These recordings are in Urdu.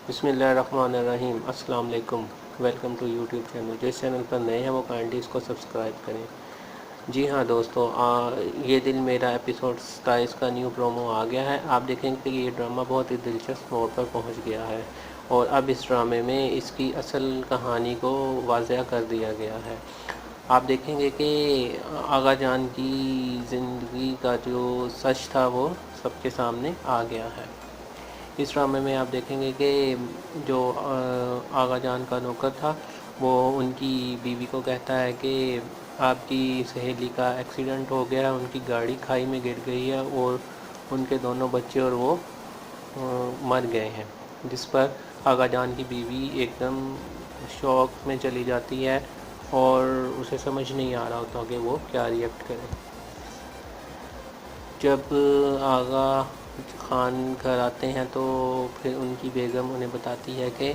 بسم اللہ الرحمن الرحیم۔ السلام علیکم، ویلکم ٹو یوٹیوب چینل۔ جس چینل پر نئے ہیں وہ کائنڈلی اس کو سبسکرائب کریں۔ جی ہاں دوستو، یہ دل میرا ایپیسوڈ 27 کا نیو پرومو آ گیا ہے۔ آپ دیکھیں گے کہ یہ ڈرامہ بہت ہی دلچسپ موڑ پر پہنچ گیا ہے اور اب اس ڈرامے میں اس کی اصل کہانی کو واضح کر دیا گیا ہے۔ آپ دیکھیں گے کہ آغا جان کی زندگی کا جو سچ تھا وہ سب کے سامنے آ گیا ہے۔ اس ڈرامے میں آپ دیکھیں گے کہ جو آغا جان کا نوکر تھا وہ ان کی بیوی کو کہتا ہے کہ آپ کی سہیلی کا ایکسیڈنٹ ہو گیا، ان کی گاڑی کھائی میں گر گئی ہے اور ان کے دونوں بچے اور وہ مر گئے ہیں، جس پر آغا جان کی بیوی ایک دم شوق میں چلی جاتی ہے اور اسے سمجھ نہیں آ رہا ہوتا کہ وہ کیا ریئیکٹ کرے۔ جب آغا خان گھر آتے ہیں تو پھر ان کی بیگم انہیں بتاتی ہے کہ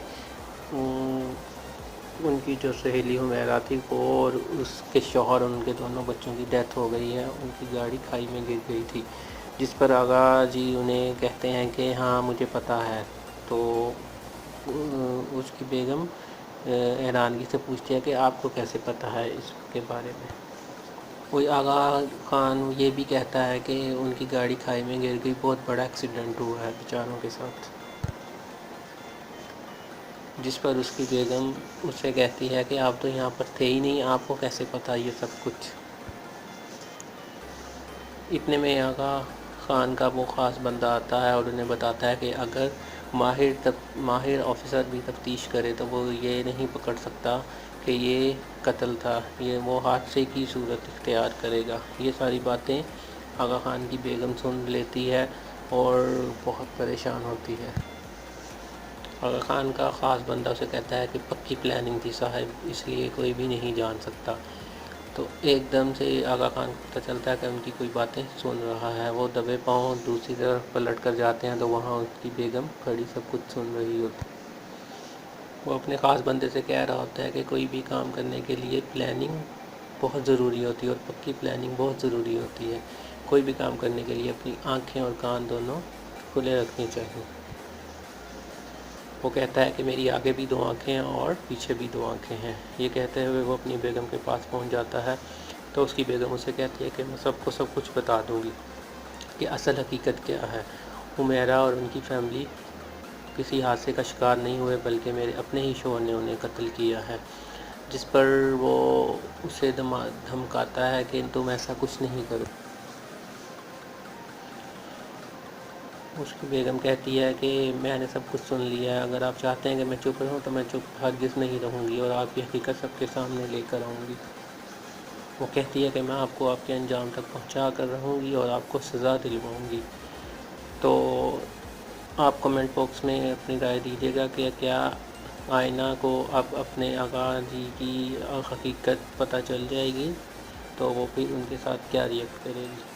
ان کی جو سہیلی حمیرہ تھی وہ اور اس کے شوہر اور ان کے دونوں بچوں کی ڈیتھ ہو گئی ہے، ان کی گاڑی کھائی میں گر گئی تھی، جس پر آغا جی انہیں کہتے ہیں کہ ہاں مجھے پتہ ہے۔ تو اس کی بیگم حیرانگی سے پوچھتی ہے کہ آپ کو کیسے پتہ ہے اس کے بارے میں۔ کوئی آغا خان یہ بھی کہتا ہے کہ ان کی گاڑی کھائی میں گر گئی، بہت بڑا ایکسیڈنٹ ہوا ہے بیچاروں کے ساتھ، جس پر اس کی بیگم اس سے کہتی ہے کہ آپ تو یہاں پر تھے ہی نہیں، آپ کو کیسے پتہ یہ سب کچھ۔ اتنے میں آغا خان کا وہ خاص بندہ آتا ہے اور انہیں بتاتا ہے کہ اگر ماہر آفیسر بھی تفتیش کرے تو وہ یہ نہیں پکڑ سکتا کہ یہ قتل تھا، یہ وہ حادثے کی صورت اختیار کرے گا۔ یہ ساری باتیں آغا خان کی بیگم سن لیتی ہے اور بہت پریشان ہوتی ہے۔ آغا خان کا خاص بندہ اسے کہتا ہے کہ پکی پلاننگ تھی صاحب، اس لیے کوئی بھی نہیں جان سکتا۔ تو ایک دم سے آغا خان کو پتہ چلتا ہے کہ ان کی کوئی باتیں سن رہا ہے۔ وہ دبے پاؤں دوسری طرف پلٹ کر جاتے ہیں تو وہاں ان کی بیگم کھڑی سب کچھ سن رہی ہوتی۔ وہ اپنے خاص بندے سے کہہ رہا ہوتا ہے کہ کوئی بھی کام کرنے کے لیے پلاننگ بہت ضروری ہوتی ہے اور پکی پلاننگ بہت ضروری ہوتی ہے۔ کوئی بھی کام کرنے کے لیے اپنی آنکھیں اور کان دونوں کھلے رکھنے چاہیے۔ وہ کہتا ہے کہ میری آگے بھی 2 آنکھیں ہیں اور پیچھے بھی 2 آنکھیں ہیں۔ یہ کہتے ہوئے وہ اپنی بیگم کے پاس پہنچ جاتا ہے تو اس کی بیگم اسے کہتی ہے کہ میں سب کچھ بتا دوں گی کہ اصل حقیقت کیا ہے۔ حمیرہ اور ان کی فیملی کسی حادثے کا شکار نہیں ہوئے بلکہ میرے اپنے ہی شوہر نے انہیں قتل کیا ہے، جس پر وہ اسے دھمکاتا ہے کہ تم ایسا کچھ نہیں کرو۔ اس کی بیگم کہتی ہے کہ میں نے سب کچھ سن لیا ہے، اگر آپ چاہتے ہیں کہ میں چپ رہوں تو میں چپ ہرگز نہیں رہوں گی اور آپ کی حقیقت سب کے سامنے لے کر آؤں گی۔ وہ کہتی ہے کہ میں آپ کو آپ کے انجام تک پہنچا کر رہوں گی اور آپ کو سزا دلواؤں گی۔ تو آپ کمنٹ باکس میں اپنی رائے دیجیے گا کہ کیا آئینہ کو اب اپنے آغا جی کی حقیقت پتہ چل جائے گی تو وہ پھر ان کے ساتھ کیا ریئیکٹ کرے گی۔